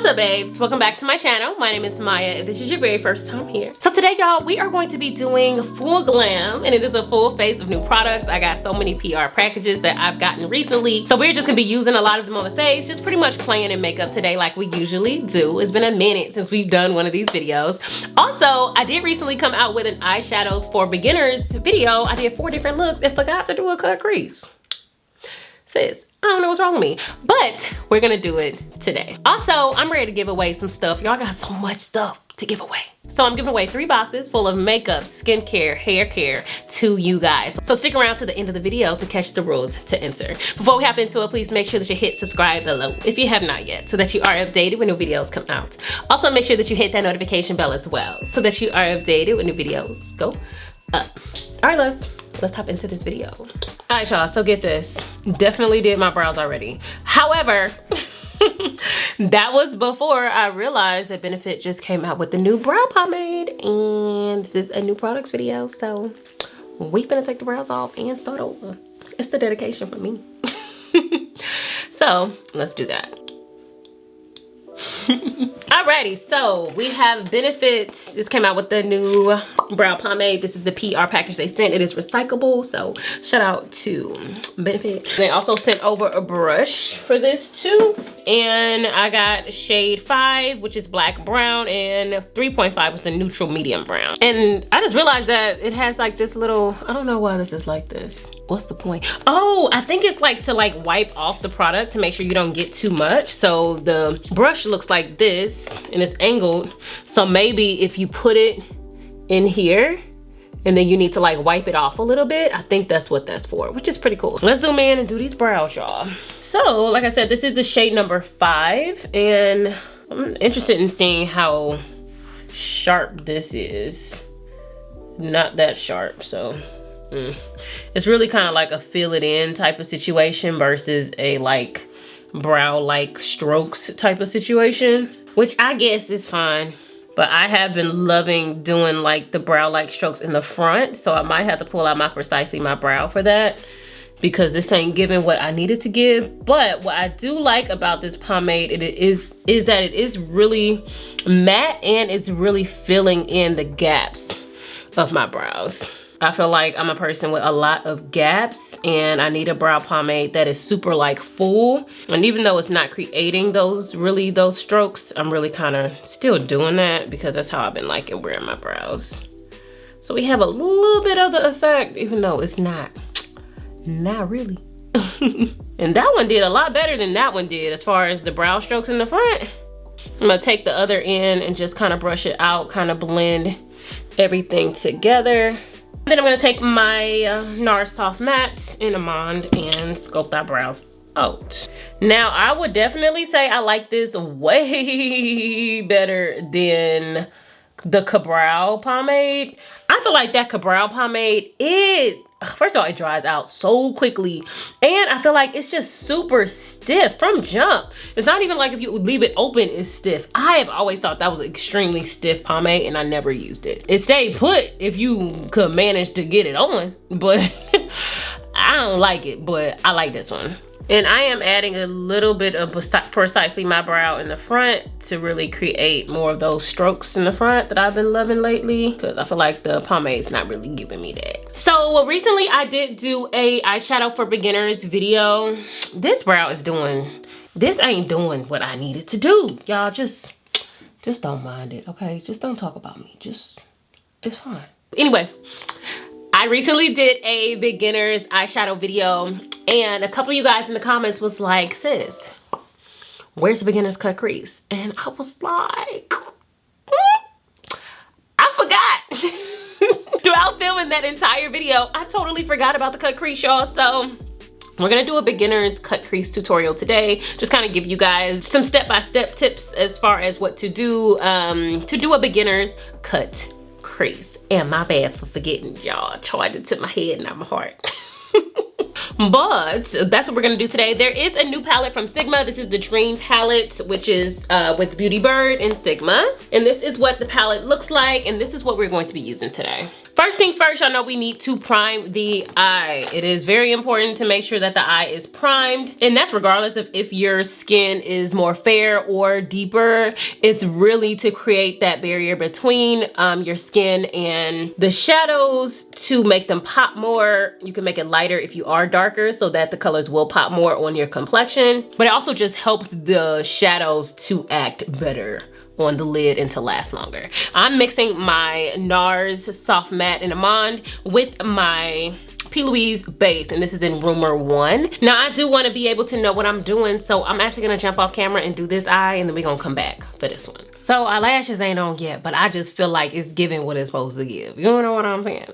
What's up, babes? Welcome back to my channel. My name is Maya if this is your very first time here. So today, y'all, we are going to be doing full glam, and it is a full face of new products. I got so many PR packages that I've gotten recently, so we're just gonna be using a lot of them on the face, just pretty much playing in makeup today like we usually do. It's been a minute since we've done one of these videos. Also, I did recently come out with an eyeshadows for beginners video. I did 4 different looks and forgot to do a cut crease. Sis, I don't know what's wrong with me, but we're gonna do it today. Also, I'm ready to give away some stuff. Y'all got so much stuff to give away. So I'm giving away 3 boxes full of makeup, skincare, hair care to you guys. So stick around to the end of the video to catch the rules to enter. Before we hop into it, please make sure that you hit subscribe below if you have not yet, so that you are updated when new videos come out. Also, make sure that you hit that notification bell as well, so that you are updated when new videos go up. All right, loves. Let's hop into this video. All right, y'all, so get this. Definitely did my brows already. However, that was before I realized that Benefit just came out with the new brow pomade, and this is a new products video, so we finna take the brows off and start over. It's the dedication for me. So let's do that. Alrighty, so we have Benefit. Just came out with the new brow pomade. This is the PR package they sent. It is recyclable, so shout out to Benefit. They also sent over a brush for this too, and I got shade 5, which is black brown, and 3.5 was the neutral medium brown. And I just realized that it has like this little, I don't know why this is like this. What's the point? Oh, I think it's like to like wipe off the product to make sure you don't get too much. So the brush looks like this and it's angled. So maybe if you put it in here and then you need to like wipe it off a little bit, I think that's what that's for, which is pretty cool. Let's zoom in and do these brows, y'all. So like I said, this is the shade number 5, and I'm interested in seeing how sharp this is. Not that sharp, so it's really kind of like a fill it in type of situation versus a like brow like strokes type of situation, which I guess is fine. But I have been loving doing like the brow like strokes in the front, so I might have to pull out my Precisely My Brow for that, because this ain't giving what I needed to give. But what I do like about this pomade is that it is really matte, and it's really filling in the gaps of my brows. I feel like I'm a person with a lot of gaps, and I need a brow pomade that is super like full. And even though it's not creating those strokes, I'm really kind of still doing that because that's how I've been liking wearing my brows. So we have a little bit of the effect, even though it's not really. And that one did a lot better than that one did as far as the brow strokes in the front. I'm gonna take the other end and just kind of brush it out, kind of blend everything together. Then I'm gonna take my NARS Soft Matte in Amande and sculpt our brows out. Now, I would definitely say I like this way better than the Cabral pomade. I feel like that Cabral pomade, first of all, it dries out so quickly, and I feel like it's just super stiff from jump. It's not even like if you leave it open, it's stiff. I have always thought that was an extremely stiff pomade, and I never used it. It stayed put if you could manage to get it on, but I don't like it, but I like this one. And I am adding a little bit of Precisely My Brow in the front to really create more of those strokes in the front that I've been loving lately, because I feel like the pomade's not really giving me that. So recently I did do a eyeshadow for beginners video. This brow is this ain't doing what I needed to do. Y'all just don't mind it, okay? Just don't talk about me. It's fine. Anyway, I recently did a beginner's eyeshadow video, and a couple of you guys in the comments was like, sis, where's the beginner's cut crease? And I was like, I forgot. Throughout filming that entire video, I totally forgot about the cut crease, y'all. So we're gonna do a beginner's cut crease tutorial today. Just kind of give you guys some step-by-step tips as far as what to do a beginner's cut crease. And my bad for forgetting, y'all. Charged it to my head, not my heart. But that's what we're gonna do today. There is a new palette from Sigma. This is the Dream palette, which is with Beauty Bird and Sigma. And this is what the palette looks like, and this is what we're going to be using today. First things first, y'all know we need to prime the eye. It is very important to make sure that the eye is primed, and that's regardless of if your skin is more fair or deeper. It's really to create that barrier between your skin and the shadows to make them pop more. You can make it lighter if you are darker so that the colors will pop more on your complexion, but it also just helps the shadows to act better on the lid and to last longer. I'm mixing my NARS Soft Matte in Amande with my P. Louise base, and this is in Rumor 1. Now, I do want to be able to know what I'm doing, so I'm actually gonna jump off camera and do this eye, and then we're gonna come back for this one. So our lashes ain't on yet, but I just feel like it's giving what it's supposed to give. You know what I'm saying?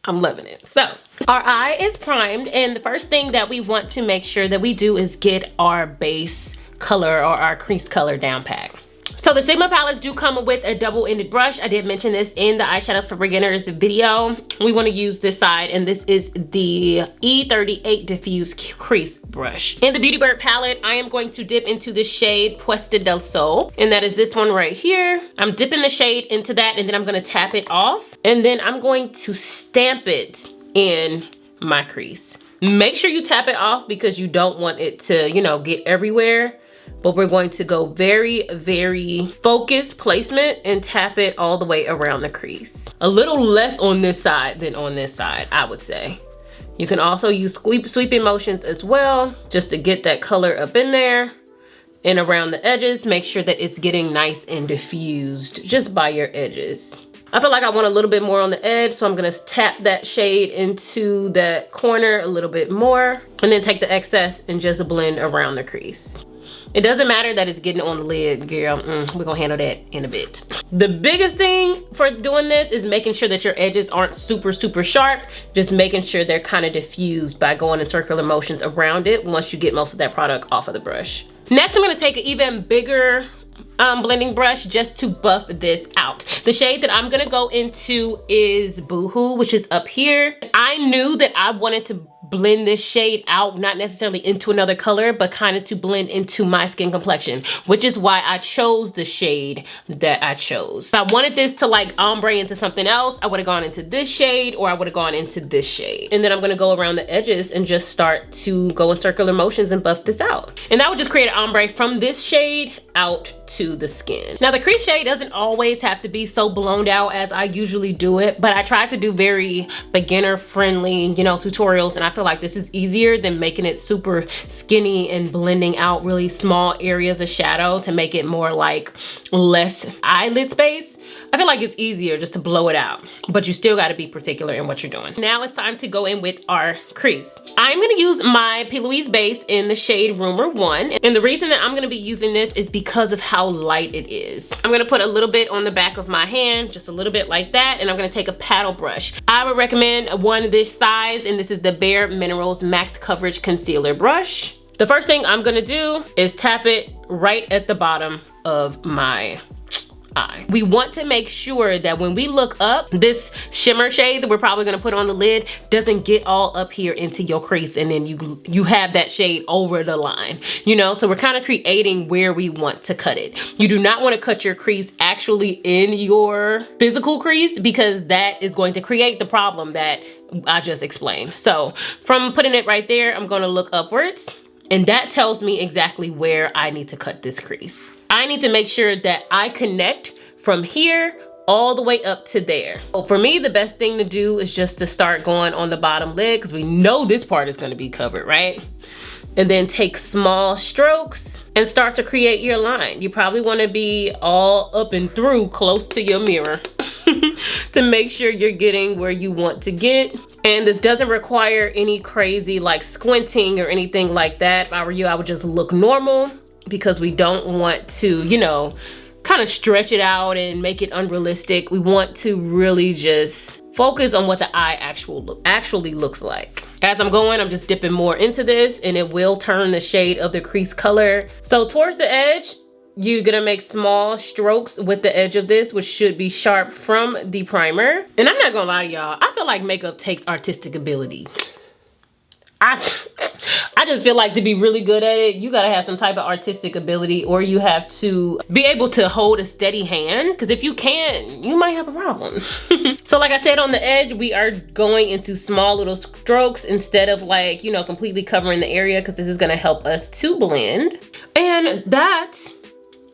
I'm loving it. So our eye is primed, and the first thing that we want to make sure that we do is get our base color or our crease color down pat. So the Sigma palettes do come with a double-ended brush. I did mention this in the eyeshadows for beginners video. We want to use this side, and this is the E38 Diffuse Crease brush. In the Beauty Bird palette, I am going to dip into the shade Puesta del Sol, and that is this one right here. I'm dipping the shade into that, and then I'm going to tap it off, and then I'm going to stamp it in my crease. Make sure you tap it off because you don't want it to, you know, get everywhere. But we're going to go very, very focused placement and tap it all the way around the crease. A little less on this side than on this side, I would say. You can also use sweeping motions as well, just to get that color up in there and around the edges. Make sure that it's getting nice and diffused just by your edges. I feel like I want a little bit more on the edge, so I'm gonna tap that shade into that corner a little bit more, and then take the excess and just blend around the crease. It doesn't matter that it's getting on the lid, girl. We're gonna handle that in a bit. The biggest thing for doing this is making sure that your edges aren't super, super sharp. Just making sure they're kind of diffused by going in circular motions around it once you get most of that product off of the brush. Next, I'm gonna take an even bigger blending brush just to buff this out. The shade that I'm gonna go into is Boohoo, which is up here. I knew that I wanted to blend this shade out, not necessarily into another color, but kind of to blend into my skin complexion, which is why I chose the shade that I chose. If I wanted this to like ombre into something else, I would have gone into this shade, or I would have gone into this shade. And then I'm gonna go around the edges and just start to go in circular motions and buff this out. And that would just create an ombre from this shade out to the skin. Now the crease shade doesn't always have to be so blown out as I usually do it, but I try to do very beginner friendly, you know, tutorials, and I feel like this is easier than making it super skinny and blending out really small areas of shadow to make it more like less eyelid space. I feel like it's easier just to blow it out, but you still gotta be particular in what you're doing. Now it's time to go in with our crease. I'm gonna use my P. Louise base in the shade Rumor 1. And the reason that I'm gonna be using this is because of how light it is. I'm gonna put a little bit on the back of my hand, just a little bit like that, and I'm gonna take a paddle brush. I would recommend one this size, and this is the Bare Minerals Max Coverage Concealer Brush. The first thing I'm gonna do is tap it right at the bottom of my eye. We want to make sure that when we look up, this shimmer shade that we're probably gonna put on the lid doesn't get all up here into your crease, and then you have that shade over the line, you know? So we're kind of creating where we want to cut it. You do not want to cut your crease actually in your physical crease, because that is going to create the problem that I just explained. So from putting it right there, I'm gonna look upwards, and that tells me exactly where I need to cut this crease. I need to make sure that I connect from here all the way up to there. So for me, the best thing to do is just to start going on the bottom lid, because we know this part is gonna be covered, right? And then take small strokes and start to create your line. You probably wanna be all up and through close to your mirror to make sure you're getting where you want to get. And this doesn't require any crazy like squinting or anything like that. If I were you, I would just look normal, because we don't want to, you know, kind of stretch it out and make it unrealistic. We want to really just focus on what the eye actually looks like. As I'm going, I'm just dipping more into this, and it will turn the shade of the crease color. So towards the edge, you're gonna make small strokes with the edge of this, which should be sharp from the primer. And I'm not gonna lie to y'all, I feel like makeup takes artistic ability. I just feel like to be really good at it, you gotta have some type of artistic ability, or you have to be able to hold a steady hand, because if you can't, you might have a problem. So like I said, on the edge, we are going into small little strokes instead of like, you know, completely covering the area, because this is gonna help us to blend. And that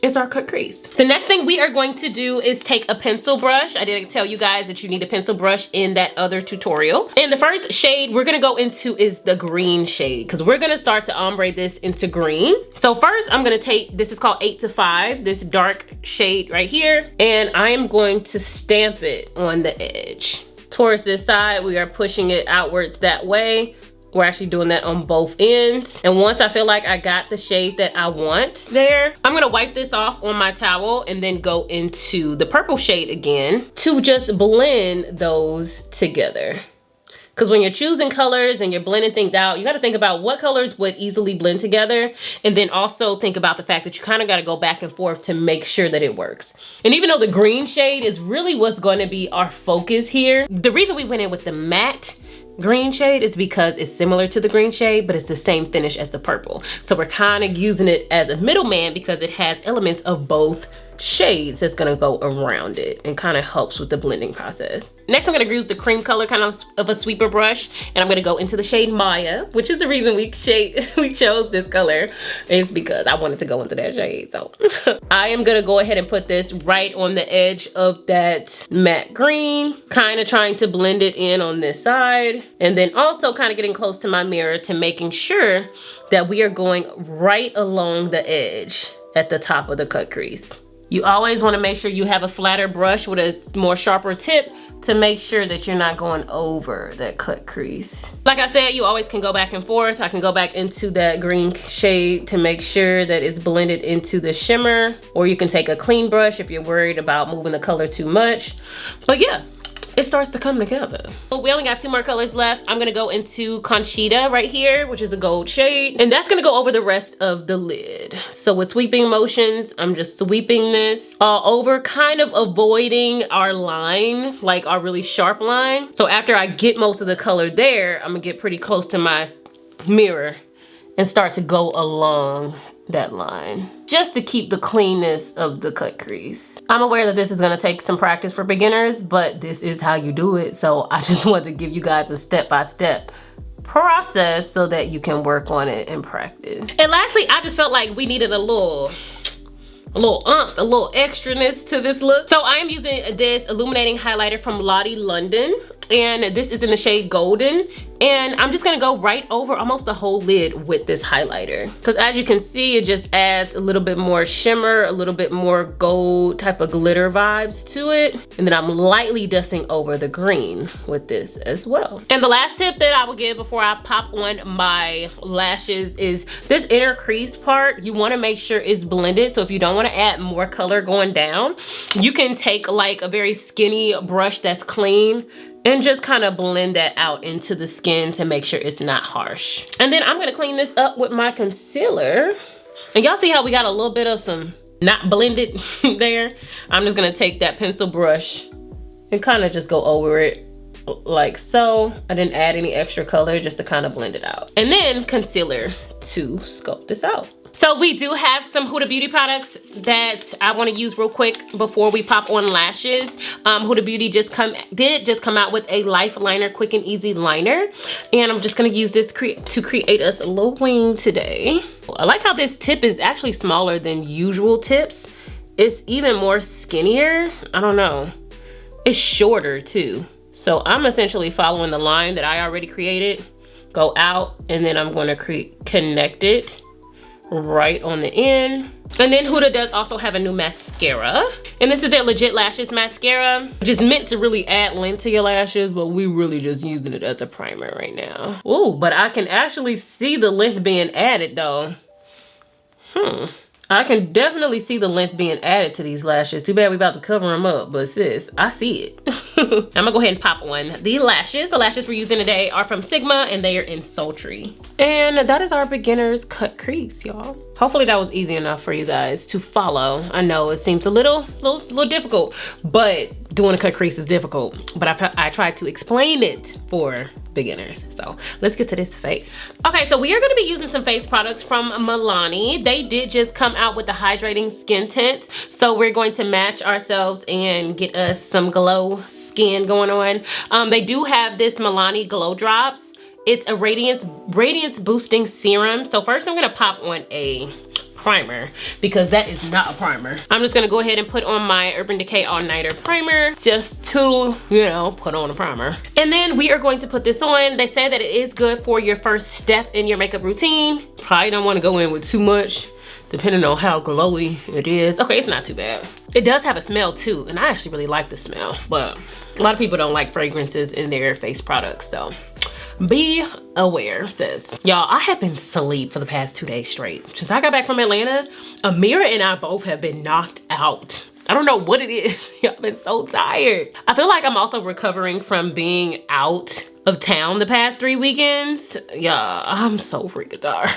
is our cut crease. The next thing we are going to do is take a pencil brush. I didn't tell you guys that you need a pencil brush in that other tutorial. And the first shade we're gonna go into is the green shade, because we're gonna start to ombre this into green. So first I'm gonna take, this is called 8 to 5, this dark shade right here, and I am going to stamp it on the edge. Towards this side, we are pushing it outwards that way. We're actually doing that on both ends. And once I feel like I got the shade that I want there, I'm gonna wipe this off on my towel and then go into the purple shade again to just blend those together. Because when you're choosing colors and you're blending things out, you gotta think about what colors would easily blend together, and then also think about the fact that you kind of gotta go back and forth to make sure that it works. And even though the green shade is really what's gonna be our focus here, the reason we went in with the matte green shade is because it's similar to the green shade, but it's the same finish as the purple. So we're kind of using it as a middleman because it has elements of both shades that's gonna go around it and kind of helps with the blending process. Next, I'm gonna use the cream color kind of a sweeper brush, and I'm gonna go into the shade Maya, which is the reason we chose this color, is because I wanted to go into that shade. So I am gonna go ahead and put this right on the edge of that matte green, kind of trying to blend it in on this side, and then also kind of getting close to my mirror to making sure that we are going right along the edge at the top of the cut crease. You always want to make sure you have a flatter brush with a more sharper tip to make sure that you're not going over that cut crease. Like I said, you always can go back and forth. I can go back into that green shade to make sure that it's blended into the shimmer, or you can take a clean brush if you're worried about moving the color too much. But yeah, it starts to come together. We only got 2 more colors left. I'm gonna go into Conchita right here, which is a gold shade, and that's gonna go over the rest of the lid. So with sweeping motions, I'm just sweeping this all over, kind of avoiding our line, like our really sharp line. So after I get most of the color there, I'm gonna get pretty close to my mirror and start to go along that line, just to keep the cleanness of the cut crease. I'm aware that this is gonna take some practice for beginners, but this is how you do it. So I just want to give you guys a step-by-step process so that you can work on it and practice. And lastly, I just felt like we needed a little extraness to this look. So I am using this illuminating highlighter from Lottie London, and this is in the shade Golden. And I'm just gonna go right over almost the whole lid with this highlighter. Because as you can see, it just adds a little bit more shimmer, a little bit more gold type of glitter vibes to it. And then I'm lightly dusting over the green with this as well. And the last tip that I will give before I pop on my lashes is this inner crease part, you wanna make sure it's blended. So if you don't wanna add more color going down, you can take like a very skinny brush that's clean and just kind of blend that out into the skin to make sure it's not harsh. And then I'm gonna clean this up with my concealer. And y'all see how we got a little bit of some not blended there? I'm just gonna take that pencil brush and kind of just go over it like so. I didn't add any extra color, just to kind of blend it out. And then concealer to sculpt this out. So we do have some Huda Beauty products that I want to use real quick before we pop on lashes. Huda Beauty did just come out with a Life Liner Quick and Easy Liner. And I'm just going to use this to create us a little wing today. I like how this tip is actually smaller than usual tips. It's even more skinnier. I don't know. It's shorter too. So I'm essentially following the line that I already created. Go out, and then I'm going to connect it right on the end. And then Huda does also have a new mascara, and this is their Legit Lashes mascara, which is meant to really add length to your lashes, but we really just using it as a primer right now. Ooh, but I can actually see the length being added though. I can definitely see the length being added to these lashes. Too bad we about to cover them up, but sis, I see it. I'm gonna go ahead and pop on the lashes. The lashes we're using today are from Sigma, and they are in Sultry. And that is our beginner's cut crease, y'all. Hopefully that was easy enough for you guys to follow. I know it seems a little difficult, but doing a cut crease is difficult, but I tried to explain it for beginners. So let's get to this face. Okay, so we are going to be using some face products from Milani. They did just come out with the hydrating skin tint, so we're going to match ourselves and get us some glow skin going on. They do have this Milani Glow Drops. It's a radiance boosting serum. So first I'm gonna pop on a primer because that is not a primer. I'm just gonna go ahead and put on my Urban Decay All Nighter primer just to, you know, put on a primer. And then we are going to put this on. They say that it is good for your first step in your makeup routine. Probably don't want to go in with too much depending on how glowy it is. Okay, it's not too bad. It does have a smell too, and I actually really like the smell, but a lot of people don't like fragrances in their face products, so be aware, sis. Y'all, I have been asleep for the past 2 days straight. Since I got back from Atlanta, Amira and I both have been knocked out. I don't know what it is. I've been so tired. I feel like I'm also recovering from being out of town the past 3 weekends. Yeah, I'm so freaking tired.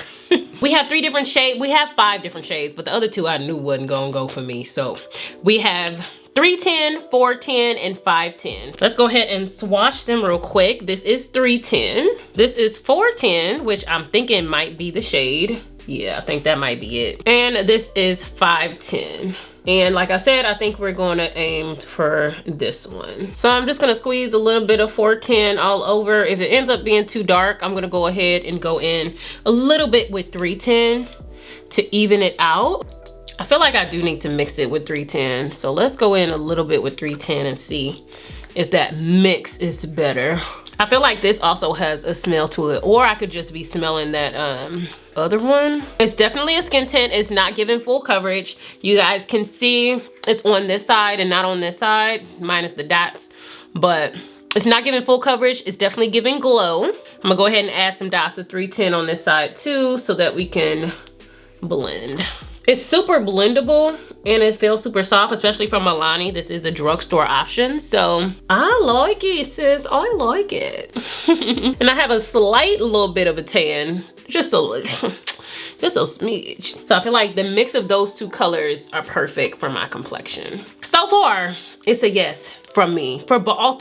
We have 3 different shades. We have 5 different shades, but the other 2 I knew wasn't gonna go for me. So we have 310, 410, and 510. Let's go ahead and swatch them real quick. This is 310. This is 410, which I'm thinking might be the shade. Yeah, I think that might be it. And this is 510. And like I said, I think we're gonna aim for this one. So I'm just gonna squeeze a little bit of 410 all over. If it ends up being too dark, I'm gonna go ahead and go in a little bit with 310 to even it out. I feel like I do need to mix it with 310. So let's go in a little bit with 310 and see if that mix is better. I feel like this also has a smell to it, or I could just be smelling that other one. It's definitely a skin tint. It's not giving full coverage. You guys can see it's on this side and not on this side, minus the dots, but it's not giving full coverage. It's definitely giving glow. I'm gonna go ahead and add some dots of 310 on this side too, so that we can blend. It's super blendable and it feels super soft, especially from Milani. This is a drugstore option, so I like it, sis. I like it. And I have a slight little bit of a tan, just a little, just a smidge. So I feel like the mix of those 2 colors are perfect for my complexion. So far, it's a yes from me for all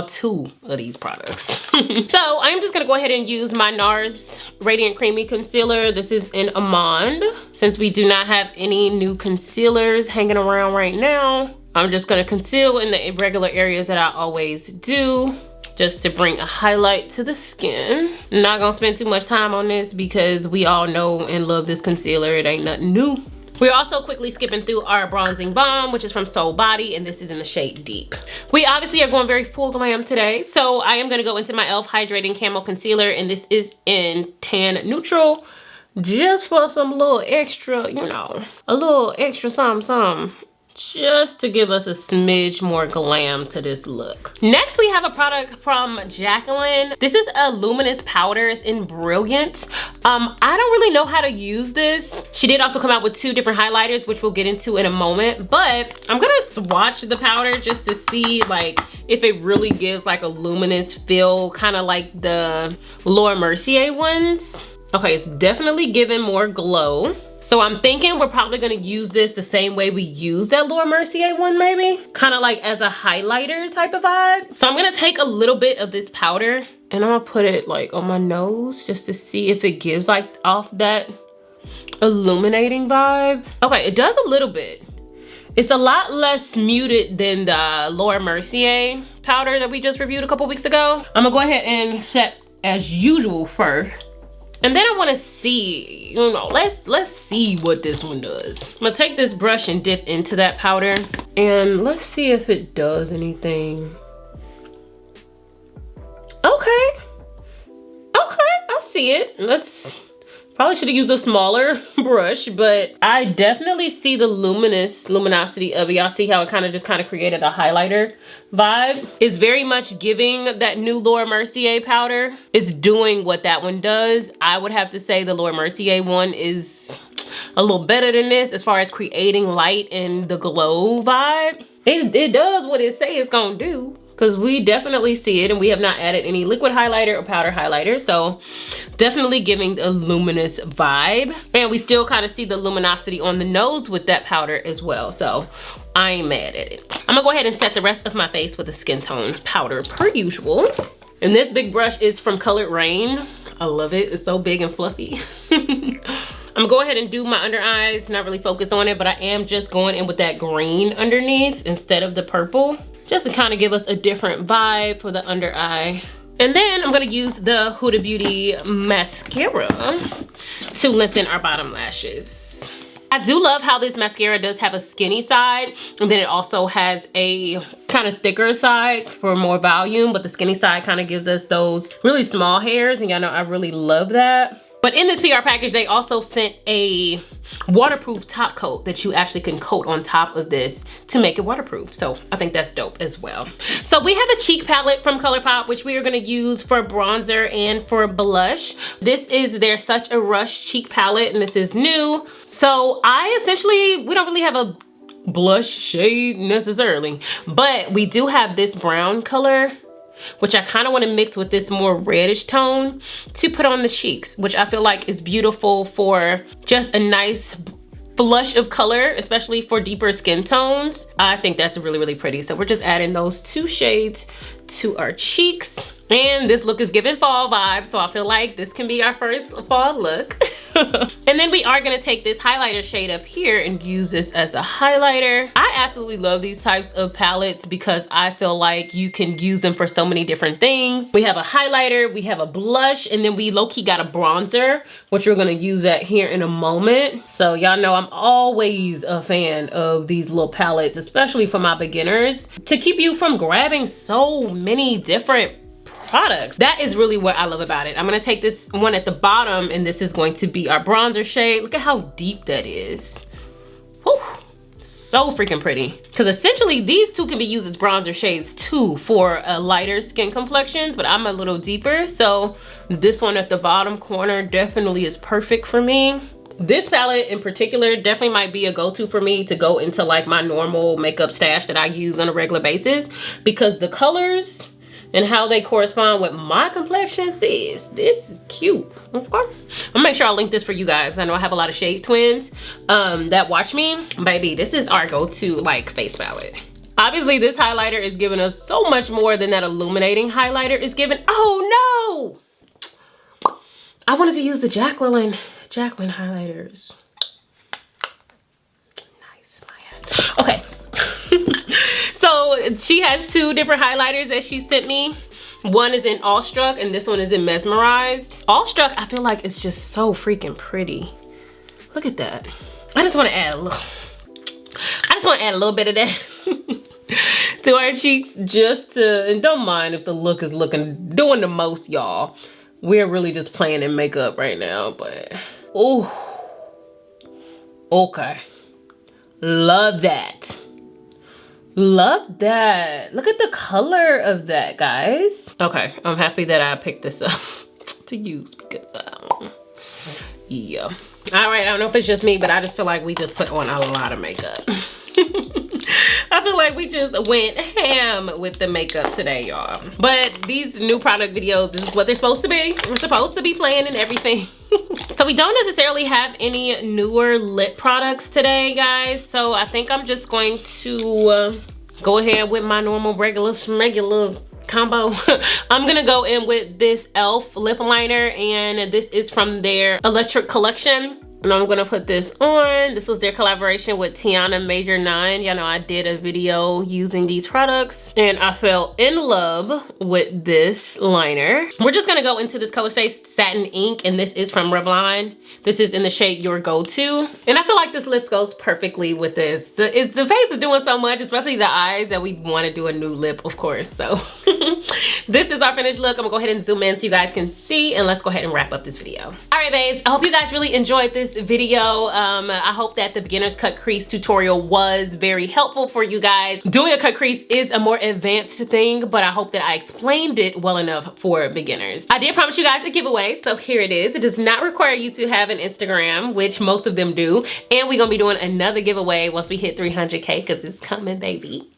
2 of these products. So I'm just gonna go ahead and use my NARS Radiant Creamy Concealer. This is in Almond. Since we do not have any new concealers hanging around right now, I'm just gonna conceal in the regular areas that I always do, just to bring a highlight to the skin. I'm not gonna spend too much time on this because we all know and love this concealer. It ain't nothing new. We're also quickly skipping through our bronzing balm, which is from Soul Body, and this is in the shade Deep. We obviously are going very full glam today, so I am gonna go into my e.l.f. Hydrating Camo Concealer, and this is in Tan Neutral, just for some little extra, you know, a little extra something, just to give us a smidge more glam to this look. Next, we have a product from Jacqueline. This is a luminous powder. It's in Brilliant. I don't really know how to use this. She did also come out with 2 different highlighters, which we'll get into in a moment, but I'm gonna swatch the powder just to see like if it really gives like a luminous feel, kind of like the Laura Mercier ones. Okay, it's definitely giving more glow. So I'm thinking we're probably gonna use this the same way we use that Laura Mercier one, maybe? Kind of like as a highlighter type of vibe. So I'm gonna take a little bit of this powder and I'm gonna put it like on my nose just to see if it gives like off that illuminating vibe. Okay, it does a little bit. It's a lot less muted than the Laura Mercier powder that we just reviewed a couple weeks ago. I'm gonna go ahead and set as usual first. And then I want to see, you know, let's see what this one does. I'm gonna take this brush and dip into that powder and let's see if it does anything. Okay, I see it. Probably should have used a smaller brush, but I definitely see the luminosity of it. Y'all see how it kind of created a highlighter vibe? It's very much giving that new Laura Mercier powder. It's doing what that one does. I would have to say the Laura Mercier one is a little better than this as far as creating light and the glow vibe. It does what it say it's gonna do. because we definitely see it, and we have not added any liquid highlighter or powder highlighter, so definitely giving a luminous vibe. And we still kind of see the luminosity on the nose with that powder as well, so I ain't mad at it. I'm gonna go ahead and set the rest of my face with a skin tone powder per usual. And this big brush is from Raine. I love it, it's so big and fluffy. I'm gonna go ahead and do my under eyes, not really focus on it, but I am just going in with that green underneath instead of the purple, just to kind of give us a different vibe for the under eye. And then I'm gonna use the Huda Beauty mascara to lengthen our bottom lashes. I do love how this mascara does have a skinny side, and then it also has a kind of thicker side for more volume, but the skinny side kind of gives us those really small hairs, and y'all know I really love that. But in this PR package, they also sent a waterproof top coat that you actually can coat on top of this to make it waterproof. So I think that's dope as well. So we have a cheek palette from Colourpop, which we are gonna use for bronzer and for blush. This is their Such a Rush cheek palette, and this is new. So we don't really have a blush shade necessarily, but we do have this brown color, which I kind of want to mix with this more reddish tone to put on the cheeks, which I feel like is beautiful for just a nice flush of color, especially for deeper skin tones. I think that's really, really pretty. So we're just adding those 2 shades to our cheeks. And this look is giving fall vibes, so I feel like this can be our first fall look. And then we are gonna take this highlighter shade up here and use this as a highlighter. I absolutely love these types of palettes because I feel like you can use them for so many different things. We have a highlighter, we have a blush, and then we low-key got a bronzer, which we're gonna use that here in a moment. So y'all know I'm always a fan of these little palettes, especially for my beginners, to keep you from grabbing so many different products. That is really what I love about it. I'm gonna take this one at the bottom, and this is going to be our bronzer shade. Look at how deep that is. Whew. So freaking pretty. Because essentially these two can be used as bronzer shades too for lighter skin complexions, but I'm a little deeper, so this one at the bottom corner definitely is perfect for me. This palette in particular definitely might be a go-to for me to go into like my normal makeup stash that I use on a regular basis, because the colors and how they correspond with my complexion, sis, this is cute. Okay, I'll make sure I'll link this for you guys. I know I have a lot of shade twins that watch me. Baby, this is our go-to like face palette. Obviously this highlighter is giving us so much more than that illuminating highlighter is giving. Oh no, I wanted to use the Jacqueline highlighters. Nice, Maya. Okay. So she has 2 different highlighters that she sent me. One is in Awestruck and this one is in Mesmerized. Awestruck, I feel like it's just so freaking pretty. Look at that. I just want to add a little bit of that to our cheeks, just to, and don't mind if the look is doing the most, y'all. We're really just playing in makeup right now, but oh, okay. Love that. Love that. Look at the color of that, guys. Okay, I'm happy that I picked this up to use because yeah. All right, I don't know if it's just me, but I just feel like we just put on a lot of makeup. I feel like we just went ham with the makeup today, y'all. But these new product videos, this is what they're supposed to be. We're supposed to be playing and everything. So we don't necessarily have any newer lip products today, guys. So I think I'm just going to go ahead with my normal regular combo. I'm gonna go in with this e.l.f. lip liner, and this is from their Electric collection. And I'm gonna put this on. This was their collaboration with Tiana Major 9. Y'all know I did a video using these products and I fell in love with this liner. We're just gonna go into this Color Stay Satin Ink, and this is from Revlon. This is in the shade Your Go-To. And I feel like this lip goes perfectly with this. The face is doing so much, especially the eyes, that we wanna do a new lip, of course, so. This is our finished look. I'm gonna go ahead and zoom in so you guys can see, and let's go ahead and wrap up this video. All right, babes, I hope you guys really enjoyed this video. I hope that the beginner's cut crease tutorial was very helpful for you guys. Doing a cut crease is a more advanced thing, but I hope that I explained it well enough for beginners. I did promise you guys a giveaway, so here it is. It does not require you to have an Instagram, which most of them do, and we're gonna be doing another giveaway once we hit 300K, because it's coming, baby.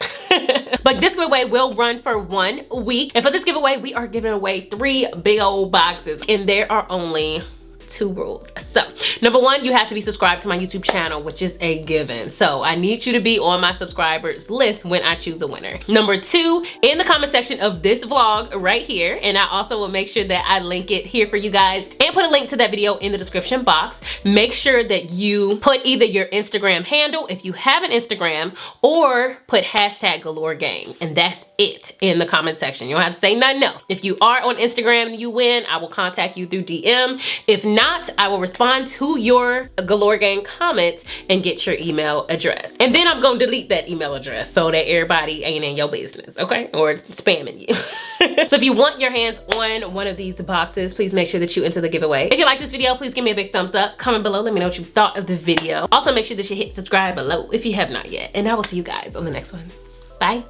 But But this giveaway will run for 1 week. And for this giveaway, we are giving away 3 big old boxes. And there are only 2 rules. So number 1, you have to be subscribed to my YouTube channel, which is a given. So I need you to be on my subscribers list when I choose the winner. Number 2, in the comment section of this vlog right here, and I also will make sure that I link it here for you guys and put a link to that video in the description box. Make sure that you put either your Instagram handle if you have an Instagram, or put hashtag GaloreGang, and that's it in the comment section. You don't have to say nothing else. If you are on Instagram and you win, I will contact you through DM. If not, I will respond to your GaloreGang comments and get your email address. And then I'm gonna delete that email address so that everybody ain't in your business, okay? Or spamming you. So if you want your hands on one of these boxes, please make sure that you enter the giveaway. If you like this video, please give me a big thumbs up. Comment below, let me know what you thought of the video. Also make sure that you hit subscribe below if you have not yet. And I will see you guys on the next one. Bye.